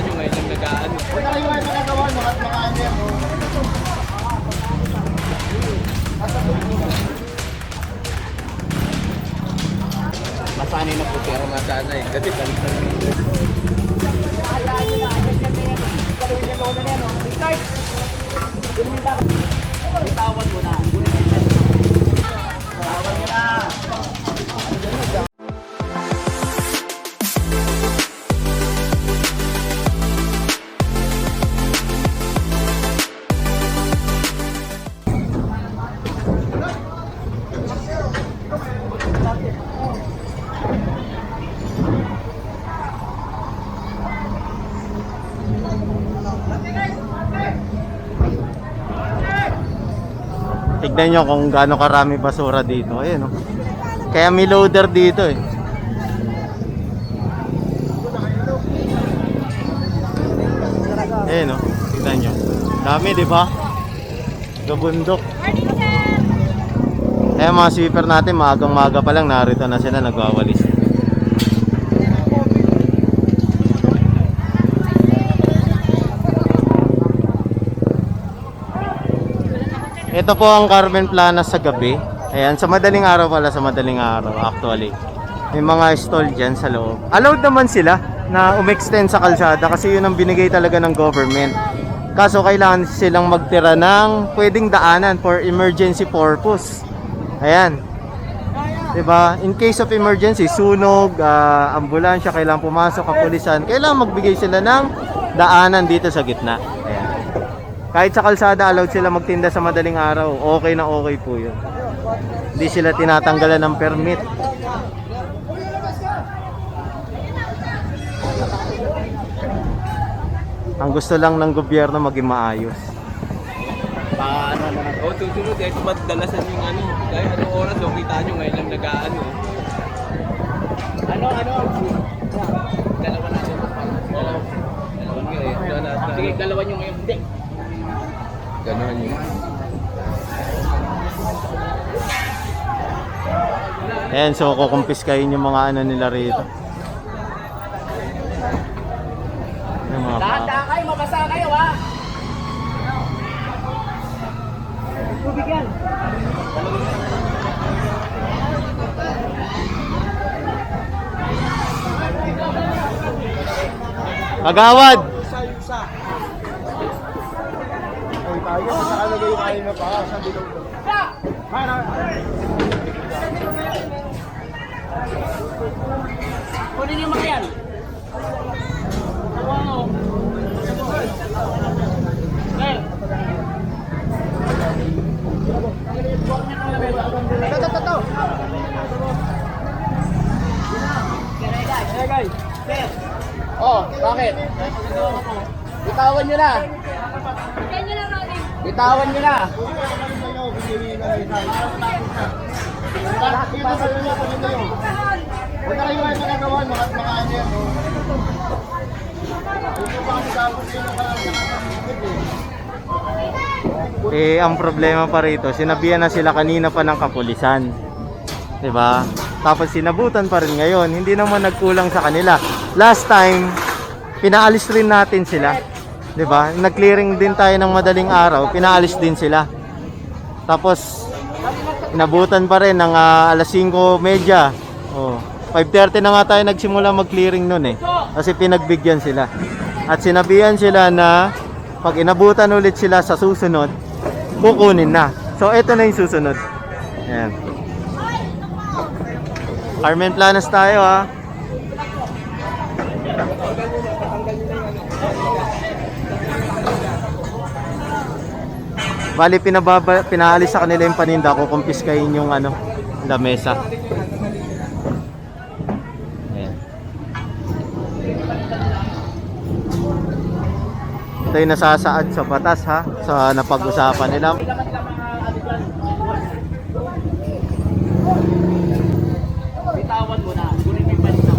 nyo ngayon lang nag-aano. Huwag na kayo mga nagawa, mga ano yan. Masanay na po pero masanay. Kasi balik na rin. Bitawan mo na. Bitawan mo na. Tignan nyo kung gaano karami basura dito. Ayun, oh. Kaya may loader dito eh. Ayun, oh. Tignan nyo. Dami, di ba? Gabundok. Kaya mga sweeper natin, maagang-maga pa lang narito na sila nagwawalis. Ito po ang Carmen Planas sa gabi. Ayan, sa madaling araw pala, sa madaling araw actually. May mga stall dyan sa loob. Allowed naman sila na umextend sa kalsada kasi yun ang binigay talaga ng government. Kaso kailangan silang magtira ng pwedeng daanan for emergency purpose. Ayan. Diba? In case of emergency, sunog, ambulansya, kailangan pumasok, kapulisan, kailangan magbigay sila ng daanan dito sa gitna. Ayan. Kahit sa kalsada, allowed sila magtinda sa madaling araw. Okay na okay po yun. Hindi sila tinatanggalan ng permit. Ang gusto lang ng gobyerno maging maayos. Paano na lang. O, susunod eh. Dalasan yung ano. Kahit anong oras, o kita nyo ngayon lang nag-aano. Ano? Dalawa natin. Dalawa nyo eh. Sige, dalawa nyo ngayon. Hindi. Ganon yun. Ayan, so kukumpiskahin yung mga ano nila rito. Yung mga Dahan-dahan kayo, mabasa kayo ha. Tubig yan. Kagawad! Tayo, nakalagay yung kayo na pa, sa bilog. Kunin yung mga yan. Wow. Ito. Guys. Oh, bakit? Bitawan nyo na. Bitawan nyo na. Huwag na kayo mga nagawa, mga ano yan. Eh, ang problema pa rito, sinabihan na sila kanina pa ng kapulisan. 'Di ba? Tapos sinabutan pa rin ngayon. Hindi naman nagkulang sa kanila. Last time, pinaalis rin natin sila. 'Di ba? Nag-clearing din tayo ng madaling araw, pinaalis din sila. Tapos inabutan pa rin ng alas 5:30. Oh, 5:30 na nga tayo nagsimula mag-clearing noon eh. Kasi pinagbigyan sila. At sinabihan sila na pag inabutan ulit sila sa susunod, kukunin na. So ito na yung susunod. Ayan. Carmen Planas tayo ha. Bali pinaalis sa kanila yung paninda, kukumpiskahin yung ano, lamesa. Ayan. Ito yung nasasaad sa batas ha, sa napag-usapan nila. Bitawan mo na. Kunin mo yung balita.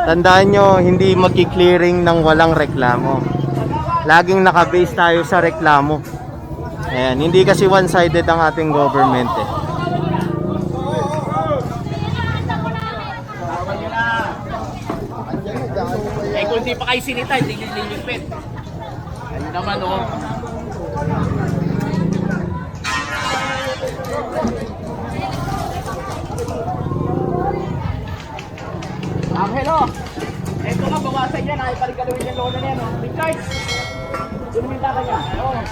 Tandaan nyo, hindi magki-clearing ng walang reklamo. Laging nakabase tayo sa reklamo. Ayan, hindi kasi one-sided ang ating government eh. Eh kung di pa kayo sinita, hindi nyo lilipit. Ano naman oh. Angelo! Ito nga, bawasan yan. Ay, palikalawin yung lona niya, no? Richard! Dunuminta ka niya. Oo.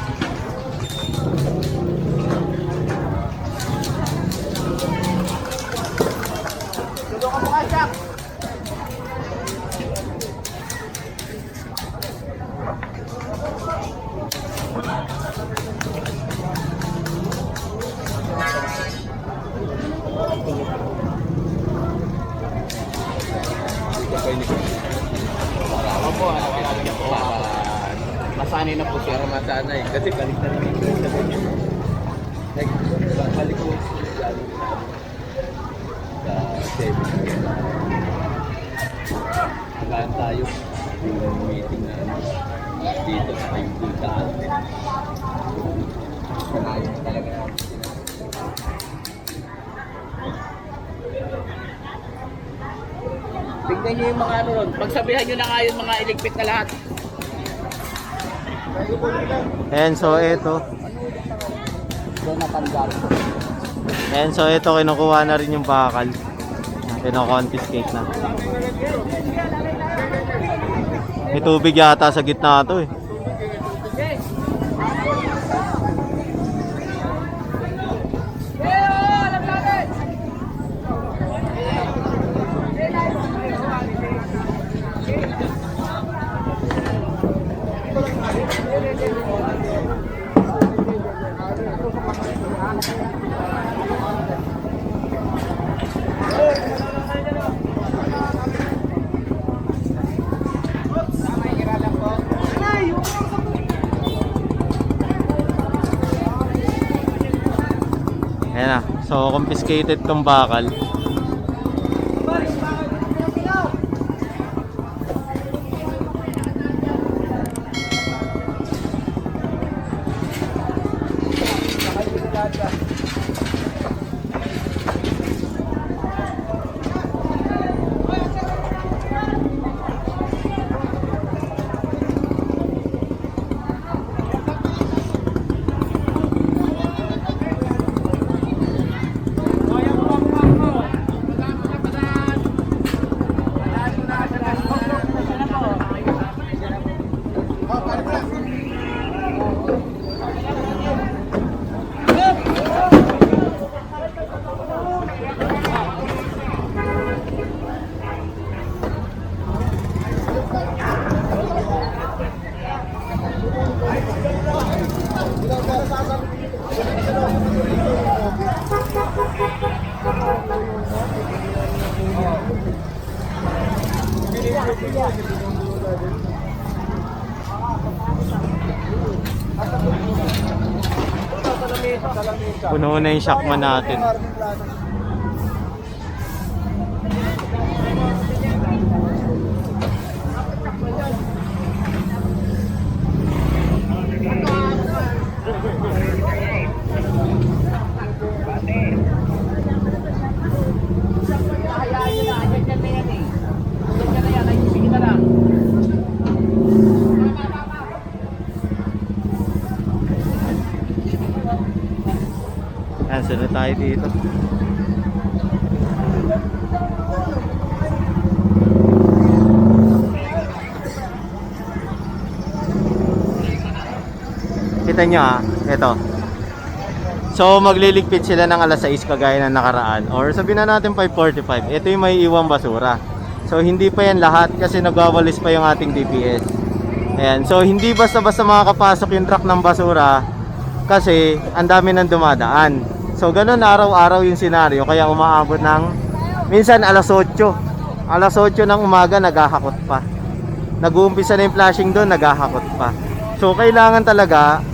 Tulong ka mukha, Jack! Opo, ano kaya niya po para masanay na po siya masanay. Kasi balik na rin yung sabi niya. Like, balik ko sa 7. Hanggang tayo yung meeting na dito sa yung puntaan. Kanayon talaga namin sila. Tignan nyo yung mga ano ron. Pagsabihan nyo na nga yung mga iligpit na lahat. Ayan, so ito. Jonathan Garza. Ayan, so ito, kinukuha na rin yung bakal. Kino-confiscate na. May tubig yata sa gitna ito eh. Ayan na. So, confiscated tong bakal. Puno na yung shockman natin. Hayaan nyo na. Andyan na yan eh. Andyan na yan. Ay, sige na lang. Ayan, sunod tayo dito. Kita nyo ito. So magliligpit sila ng alas 6 kagaya ng nakaraan. Or sabihin na natin 5:45. Ito yung may iwang basura. So hindi pa yan lahat kasi nagwawalis pa yung ating DPS. Ayan. So hindi basta-basta makakapasok yung truck ng basura kasi ang dami nang dumadaan. So ganun araw-araw yung senaryo kaya umaabot ng minsan alas 8. Alas 8 ng umaga naghahakot pa. Nag-uumpisa na yung flashing doon, naghahakot pa. So kailangan talaga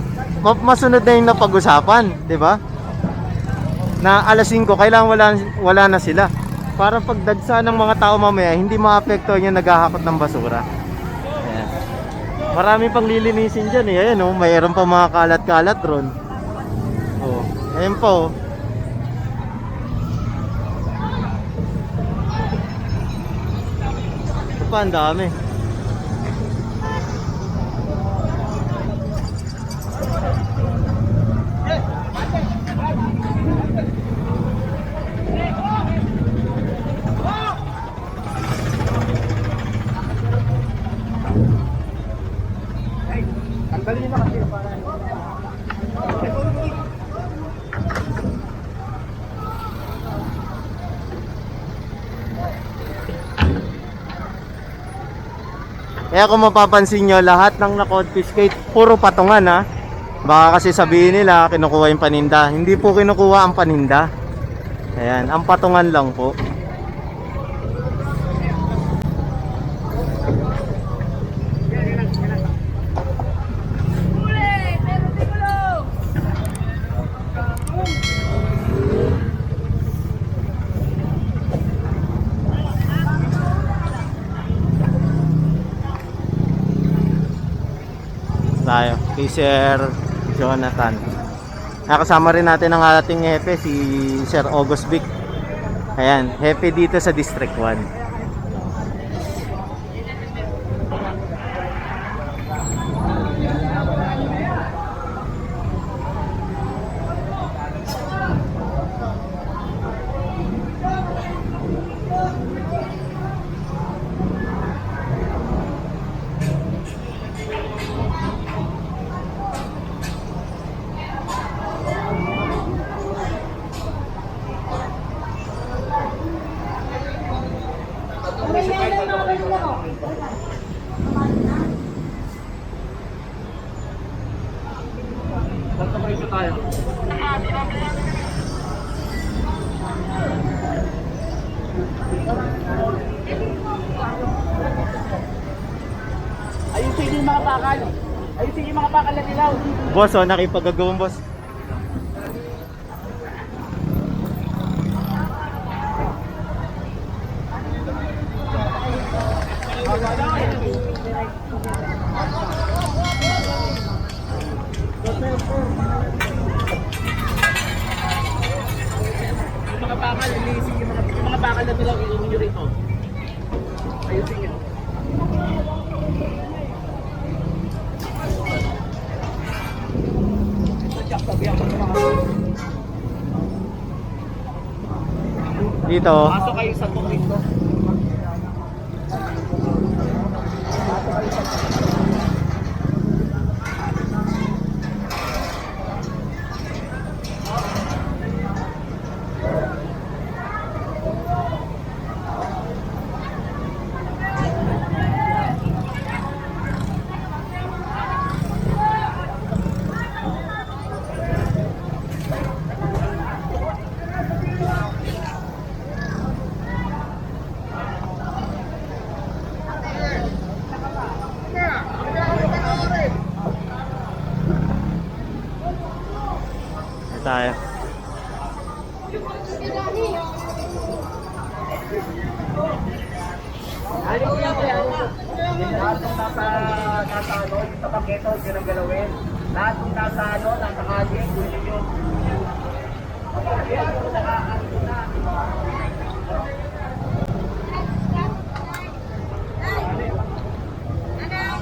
masunod na yung napag-usapan, 'di ba? Na alas 5 kailangan wala na sila. para pagdagsa ng mga tao mamaya, hindi maapektuhan yung naghahakot ng basura. Ayan. Marami pang lilinisin dyan eh. Ayan oh, mayroon pa mga kalat-kalat ron. Oh, ayan po. Oh. Ito pa, ang dami. Tanggalin na kasi para. Kaya kung mapapansin nyo, lahat ng na-confiscate, puro patungan ha. Baka kasi sabihin nila, kinukuha yung paninda. Hindi po kinukuha ang paninda. Ayan, ang patungan lang po. Tayo kay Sir Jonathan. Nakasama rin natin ang ating hepe, si Sir August Vic. Ayan, hepe dito sa District 1. Santa Cruz tayo. Ayusin yung mga bakal. Ayusin yung mga bakal na dilaw. Boss, oh, nakipagagawang boss. Yung mga bakal, ilisin yung mga bakal na dilaw, ilumin nyo rito. Ayusin nyo. Dito. Pasok kayo sa tubig to. Tayo. Ano po yan? Lahat ng nasa ano, sa paketo, yun ang galawin. Lahat ng nasa ano, nasa kalye, yun yung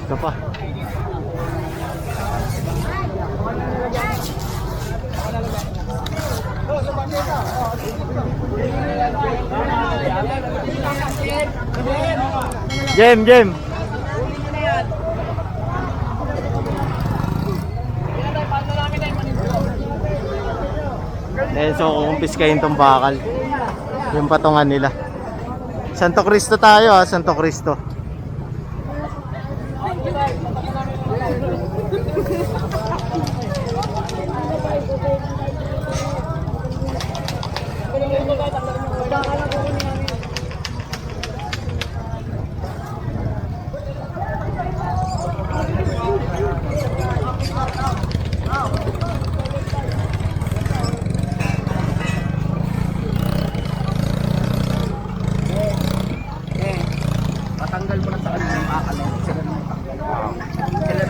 Ito pa. Jem. So kukumpiskahin tong bakal. Yung patungan nila. Santo Cristo tayo ha, Santo Cristo. sa kanila yung makakalaw. Sila naman tanggal. Sila